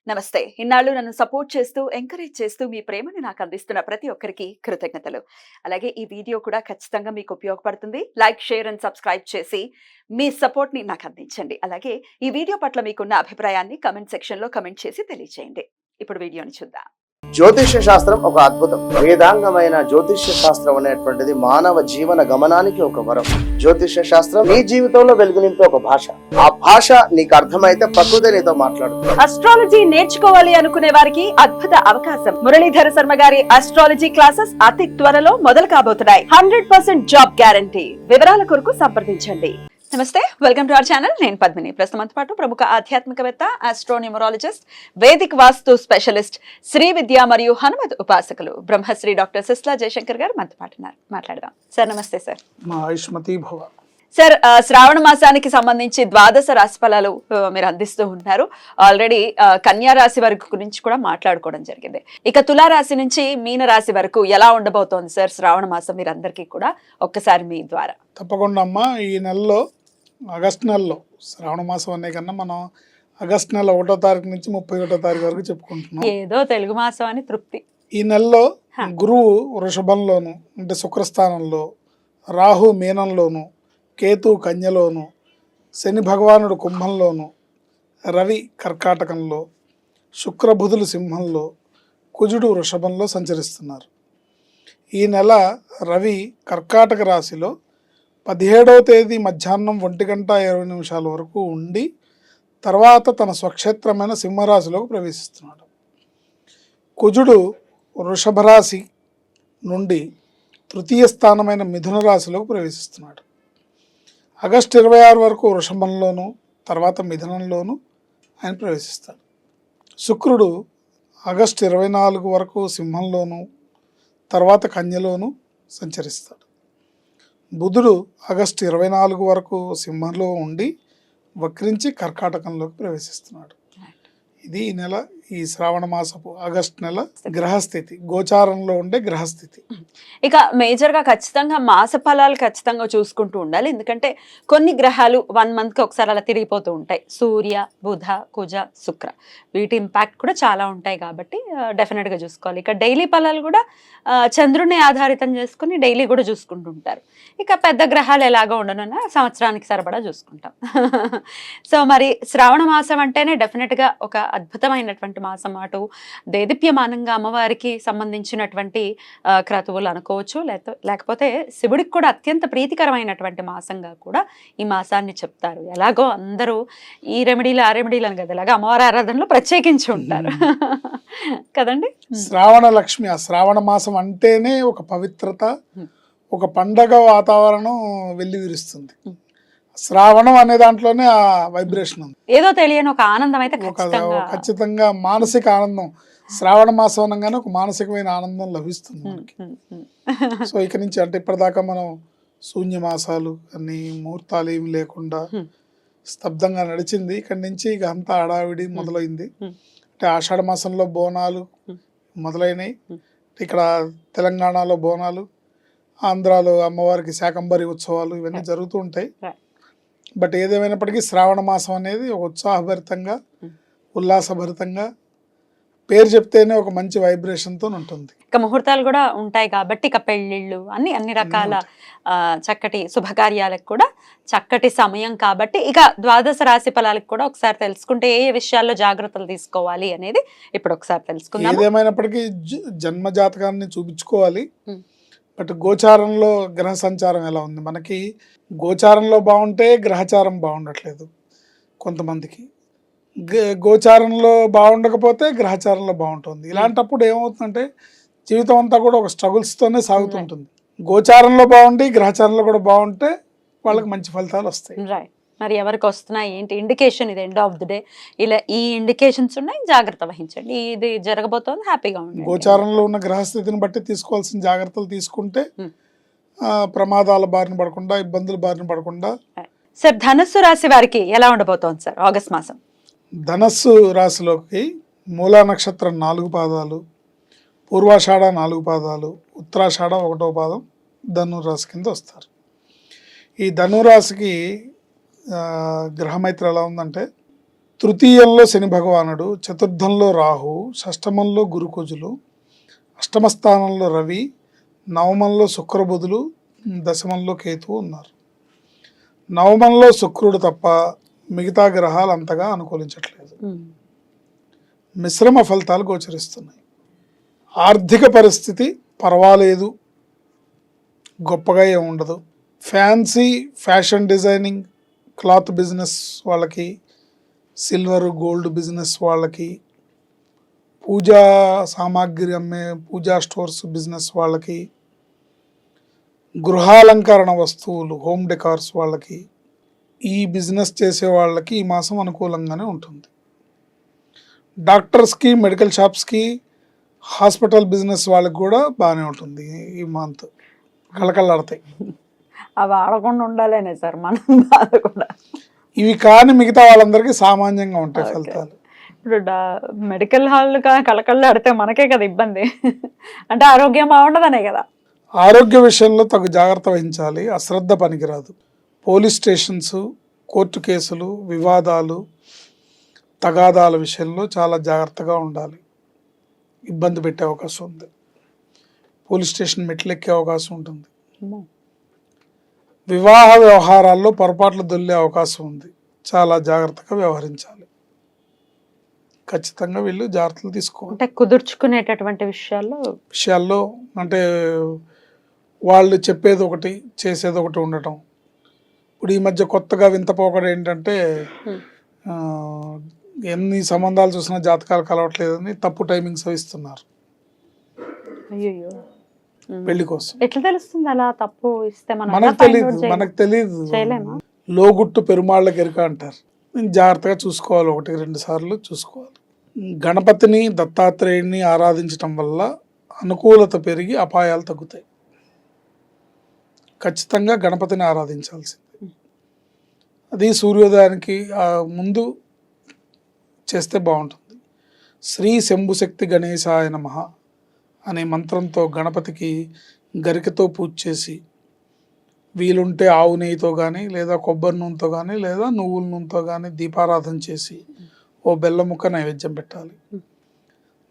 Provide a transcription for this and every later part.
నమస్తే. ఇన్నాళ్ళు నన్ను సపోర్ట్ చేస్తూ, ఎంకరేజ్ చేస్తూ మీ ప్రేమని నాకు అందిస్తున్న ప్రతి ఒక్కరికి కృతజ్ఞతలు. అలాగే ఈ వీడియో కూడా ఖచ్చితంగా మీకు ఉపయోగపడుతుంది. లైక్, షేర్ అండ్ సబ్స్క్రైబ్ చేసి మీ సపోర్ట్‌ని నాకు అందించండి. అలాగే ఈ వీడియో పట్ల మీకున్న అభిప్రాయాన్ని కామెంట్ సెక్షన్‌లో కామెంట్ చేసి తెలియజేయండి. ఇప్పుడు వీడియోని చూద్దాం. జ్యోతిష్య శాస్త్రం ఒక అద్భుతం. వేదాంగమైన జ్యోతిష్య శాస్త్రం అనేటువంటిది మానవ జీవన గమనానికి ఒక వరం. జ్యోతిష్య శాస్త్రం నీ జీవితంలో వెలుగునింపే ఒక భాష. ఆ భాష నీకు అర్థమైతే ప్రకృతి నీతో మాట్లాడుతుంది. అస్ట్రాలజీ నేర్చుకోవాలి అనుకునే వారికి అద్భుత అవకాశం. మురళీధర శర్మ గారి అస్ట్రాలజీ క్లాసెస్ అతి త్వరలో మొదలు కాబోతున్నాయి. 100% జాబ్ గ్యారంటీ. వివరాల కొరకు సంప్రదించండి. నమస్తే, వెల్కమ్ టు అవర్ ఛానల్. నేను పద్మిని. ప్రస్తుతంతో పాటు ప్రముఖ ఆధ్యాత్మికవేత్త, ఆస్ట్రోన్యూమరాలజిస్ట్, వేదిక్ వాస్తు స్పెషలిస్ట్, శ్రీ విద్య మరియు హనుమత్ ఉపాసకులు బ్రహ్మశ్రీ డాక్టర్ సిస్లా జయశంకర్ గారు మనతో పాటు ఉన్నారు. మాట్లాడదాం సార్. నమస్తే సార్. మా ఆయుష్మతి భవ. సార్, శ్రావణ మాసానికి సంబంధించి ద్వాదశ రాశి ఫలాలు మీరు అందిస్తూ ఉంటారు. ఆల్రెడీ కన్యా రాశి వరకు గురించి కూడా మాట్లాడుకోవడం జరిగింది. ఇక తులారాశి నుంచి మీన రాశి వరకు ఎలా ఉండబోతోంది సార్ శ్రావణ మాసం? మీరు అందరికీ కూడా ఒక్కసారి మీ ద్వారా. తప్పకుండా అమ్మా. ఈ నెలలో ఆగస్టు నెలలో శ్రావణ మాసం అనే కన్నా మనం ఆగస్టు నెల 1వ తారీఖు నుంచి 31వ తారీఖు వరకు చెప్పుకుంటున్నాం. ఏదో తెలుగు మాసం అని తృప్తి. ఈ నెలలో గురువు వృషభంలోను అంటే శుక్రస్థానంలో, రాహు మీనంలోను, కేతు కన్యలోను, శని భగవానుడు కుంభంలోను, రవి కర్కాటకంలో, శుక్రబుధులు సింహంలో, కుజుడు వృషభంలో సంచరిస్తున్నారు. ఈ నెల రవి కర్కాటక రాశిలో 17వ తేదీ మధ్యాహ్నం 1:20 వరకు ఉండి తర్వాత తన స్వక్షేత్రమైన సింహరాశిలోకి ప్రవేశిస్తున్నాడు. కుజుడు వృషభ రాశి నుండి తృతీయ స్థానమైన మిథున రాశిలోకి ప్రవేశిస్తున్నాడు. ఆగస్టు 26 వరకు వృషభంలోను తర్వాత మిథునంలోను ఆయన ప్రవేశిస్తాడు. శుక్రుడు ఆగస్టు 24 వరకు సింహంలోను తర్వాత కన్యలోను సంచరిస్తాడు. బుధుడు ఆగస్టు 24 వరకు సింహంలో ఉండి వక్రించి కర్కాటకంలోకి ప్రవేశిస్తున్నాడు. ఇది ఈ నెల, ఈ శ్రావణ మాసపు ఆగస్టు నెల గ్రహస్థితి, గోచారంలో ఉండే గ్రహస్థితి. ఇక మేజర్గా ఖచ్చితంగా మాస ఫలాలు ఖచ్చితంగా చూసుకుంటూ ఉండాలి. ఎందుకంటే కొన్ని గ్రహాలు 1 మంత్కి ఒకసారి అలా తిరిగిపోతూ ఉంటాయి. సూర్య, బుధ, కుజ, శుక్ర, వీటి ఇంపాక్ట్ కూడా చాలా ఉంటాయి కాబట్టి డెఫినెట్గా చూసుకోవాలి. ఇక డైలీ ఫలాలు కూడా చంద్రుని ఆధారితం చేసుకుని డైలీ కూడా చూసుకుంటూ ఉంటారు. ఇక పెద్ద గ్రహాలు ఎలాగో ఉండనున్నా సంవత్సరానికి సరిపడా చూసుకుంటాం. సో మరి శ్రావణ మాసం అంటేనే డెఫినెట్గా ఒక అద్భుతమైనటువంటి మాసం. అటు దేదీప్యమానంగా అమ్మవారికి సంబంధించినటువంటి క్రతువులు అనుకోవచ్చు, లేకపోతే శివుడికి కూడా అత్యంత ప్రీతికరమైనటువంటి మాసంగా కూడా ఈ మాసాన్ని చెప్తారు. ఎలాగో అందరూ ఈ రెమెడీలు ఆ రెమెడీలు అని కదా, ఇలాగా అమ్మవారి ఆరాధనలో ప్రత్యేకించి ఉంటారు కదండి. శ్రావణ లక్ష్మి, ఆ శ్రావణ మాసం అంటేనే ఒక పవిత్రత, ఒక పండగ వాతావరణం వెల్లివిరుస్తుంది. శ్రావణం అనే దాంట్లోనే ఆ వైబ్రేషన్ ఉంది. ఏదో తెలియని ఒక ఆనందం అయితే ఖచ్చితంగా మానసిక ఆనందం. శ్రావణ మాసం అనగానే ఒక మానసికమైన ఆనందం లభిస్తుంది మనకి. సో ఇక నుంచి అంటే ఇప్పటిదాకా మనం శూన్యమాసాలు అన్ని ముహూర్తాలు ఏమి లేకుండా స్తబ్దంగా నడిచింది. ఇక్కడి నుంచి ఇక అంతా హడావిడి మొదలైంది. అంటే ఆషాఢ మాసంలో బోనాలు మొదలైనవి. ఇక్కడ తెలంగాణలో బోనాలు, ఆంధ్రాలో అమ్మవారికి శాకంబరి ఉత్సవాలు ఇవన్నీ జరుగుతూ ఉంటాయి. బట్ ఏదేమైనప్పటికీ శ్రావణ మాసం అనేది ఒక ఉత్సాహభరితంగా, ఉల్లాసభరితంగా, పేరు చెప్తేనే ఒక మంచి వైబ్రేషన్తో ఉంటుంది. ఇక ముహూర్తాలు కూడా ఉంటాయి కాబట్టి ఇక పెళ్ళిళ్ళు అన్ని రకాల చక్కటి శుభకార్యాలకు కూడా చక్కటి సమయం కాబట్టి ఇక ద్వాదశ రాశి ఫలాలకు కూడా ఒకసారి తెలుసుకుంటే ఏ విషయాల్లో జాగ్రత్తలు తీసుకోవాలి అనేది ఇప్పుడు ఒకసారి తెలుసుకుందాం. ఏదేమైనప్పటికీ జన్మ జాతకాన్ని చూపించుకోవాలి. బట్ గోచారంలో గ్రహ సంచారం ఎలా ఉంది? మనకి గోచారంలో బాగుంటే గ్రహచారం బాగుండట్లేదు కొంతమందికి, గోచారంలో బాగుండకపోతే గ్రహచారంలో బాగుంటుంది. ఇలాంటప్పుడు ఏమవుతుందంటే జీవితం అంతా కూడా ఒక స్ట్రగుల్స్తోనే సాగుతుంటుంది. గోచారంలో బాగుండి గ్రహచారంలో కూడా బాగుంటే వాళ్ళకి మంచి ఫలితాలు వస్తాయి. మరి ఎవరికి వస్తున్నాయి ఏంటి ఇండికేషన్? ఇది ఎండ్ ఆఫ్ ది డే ఇలా ఈ ఇండికేషన్స్ ఉన్నాయి, జాగ్రత్త వహించండి, ఇది జరగబోతోంది, హ్యాపీగా ఉండండి. గోచారంలో ఉన్న గ్రహస్థితిని బట్టి తీసుకోవాల్సిన జాగ్రత్తలు తీసుకుంటే ప్రమాదాల బారిన పడకుండా, ఇబ్బందుల బారిన పడకుండా. సార్, ధనస్సు రాశి వారికి ఎలా ఉండబోతోంది సార్ ఆగస్ట్ మాసం? ధనస్సు రాశిలోకి మూలా నక్షత్రం 4 పాదాలు, పూర్వాషాఢ 4 పాదాలు, ఉత్తరాషాఢ 1వ పాదం ధనురాశి కింద వస్తారు. ఈ ధనురాశికి గ్రహమైత్రి ఎలా ఉందంటే తృతీయంలో శని భగవానుడు, చతుర్థంలో రాహు, షష్టమంలో గురుకుజులు, అష్టమ స్థానంలో రవి, నవమంలో శుక్రబుధులు, దశమంలో కేతువు ఉన్నారు. నవమంలో శుక్రుడు తప్ప మిగతా గ్రహాలు అంతగా అనుకూలించట్లేదు. మిశ్రమ ఫలితాలు గోచరిస్తున్నాయి. ఆర్థిక పరిస్థితి పర్వాలేదు, గొప్పగా ఏమి ఉండదు. Fancy fashion designing, cloth business వాళ్ళకి, సిల్వర్ గోల్డ్ బిజినెస్ వాళ్ళకి, పూజా సామాగ్రి అమ్మే పూజా స్టోర్స్ బిజినెస్ వాళ్ళకి, గృహాలంకరణ వస్తువులు హోమ్ డెకార్స్ వాళ్ళకి, ఈ బిజినెస్ చేసే వాళ్ళకి ఈ మాసం అనుకూలంగానే ఉంటుంది. డాక్టర్స్కి, మెడికల్ షాప్స్కి, హాస్పిటల్ బిజినెస్ వాళ్ళకి కూడా బాగానే ఉంటుంది. ఈ మంత్ కళకళలాడతాయి. అవి ఆడకుండా ఉండాలనే సార్ మనం బాధ కూడా. ఇవి కానీ మిగతా వాళ్ళందరికీ సామాన్యంగా ఉంటాయి ఫలితాలు. ఇప్పుడు మెడికల్ హాల్ కళకళ ఆడితే మనకే కదా ఇబ్బంది. అంటే ఆరోగ్యం బాగుండదనే కదా. ఆరోగ్య విషయంలో తగు జాగ్రత్త వహించాలి. అశ్రద్ధ పనికిరాదు. పోలీస్ స్టేషన్స్, కోర్టు కేసులు, వివాదాలు, తగాదాల విషయంలో చాలా జాగ్రత్తగా ఉండాలి. ఇబ్బంది పెట్టే అవకాశం ఉంది. పోలీస్ స్టేషన్ మెట్లెక్కే అవకాశం ఉంటుంది. వివాహ వ్యవహారాల్లో పొరపాట్లు దొల్లే అవకాశం ఉంది. చాలా జాగ్రత్తగా వ్యవహరించాలి. ఖచ్చితంగా వీళ్ళు జాగ్రత్తలు తీసుకోవాలి. అంటే కుదుర్చుకునేటటువంటి విషయాల్లో అంటే వాళ్ళు చెప్పేది ఒకటి, చేసేది ఒకటి ఉండటం. ఇప్పుడు ఈ మధ్య కొత్తగా వింతపోకడం ఏంటంటే ఎన్ని సంబంధాలు చూసినా జాతకాలు కలవట్లేదని తప్పు టైమింగ్స్ ఇస్తున్నారు పెళ్లి కోసం. ఎట్లా తెలుస్తుంది అలా తప్పు ఇస్తే? మనకు తెలియదు. లోగుట్టు పెరుమాళ్ళకి ఎరుక అంటారు. జాగ్రత్తగా చూసుకోవాలి. 1-2 సార్లు చూసుకోవాలి. గణపతిని, దత్తాత్రేయుడిని ఆరాధించటం వల్ల అనుకూలత పెరిగి అపాయాలు తగ్గుతాయి. ఖచ్చితంగా గణపతిని ఆరాధించాల్సింది. అది సూర్యోదయానికి ముందు చేస్తే బాగుంటుంది. శ్రీ శంభుశక్తి గణేశాయ నమః అనే మంత్రంతో గణపతికి గరికతో పూజ చేసి, వీలుంటే ఆవు నెయ్యితో కానీ, లేదా కొబ్బరి నూనెతో కానీ, లేదా నువ్వుల నూనెతో కానీ దీపారాధన చేసి ఓ బెల్లం ముక్క నైవేద్యం పెట్టాలి.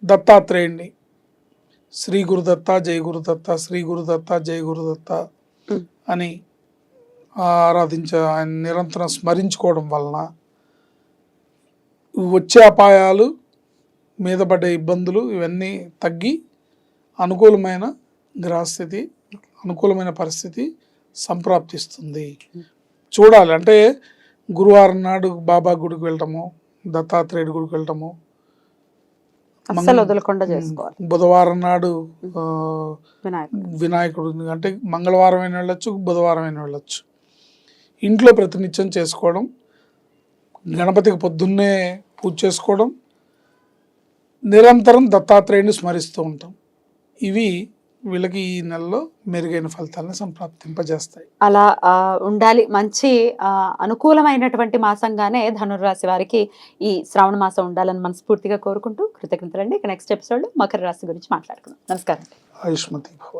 దత్తాత్రేయుడిని శ్రీ గురుదత్త, జై గురుదత్త, శ్రీ గురుదత్త, జై గురుదత్త అని ఆయన నిరంతరం స్మరించుకోవడం వలన వచ్చే అపాయాలు, మీద పడ్డే ఇబ్బందులు ఇవన్నీ తగ్గి అనుకూలమైన గ్రహస్థితి, అనుకూలమైన పరిస్థితి సంప్రాప్తిస్తుంది. చూడాలి. అంటే గురువారం నాడు బాబా గుడికి వెళ్ళటము, దత్తాత్రేయుడి గుడికి వెళ్ళటము, బుధవారం నాడు వినాయకుడు, అంటే మంగళవారం అయినా వెళ్ళొచ్చు, బుధవారం అయినా వెళ్ళొచ్చు. ఇంట్లో ప్రతినిత్యం చేసుకోవడం, గణపతికి పొద్దున్నే పూజ చేసుకోవడం, నిరంతరం దత్తాత్రేయుని స్మరిస్తూ ఉంటాం. ఇవి వీళ్ళకి ఈ నెలలో మెరుగైన ఫలితాలను సంప్రాప్తింపజేస్తాయి. అలా ఉండాలి. మంచి అనుకూలమైనటువంటి మాసంగానే ధనుర్రాశి వారికి ఈ శ్రావణ మాసం ఉండాలని మనస్ఫూర్తిగా కోరుకుంటూ కృతజ్ఞతలండి. నెక్స్ట్ ఎపిసోడ్ మకర రాశి గురించి మాట్లాడుకుందాం. నమస్కారం. ఆయుష్మతి భవ.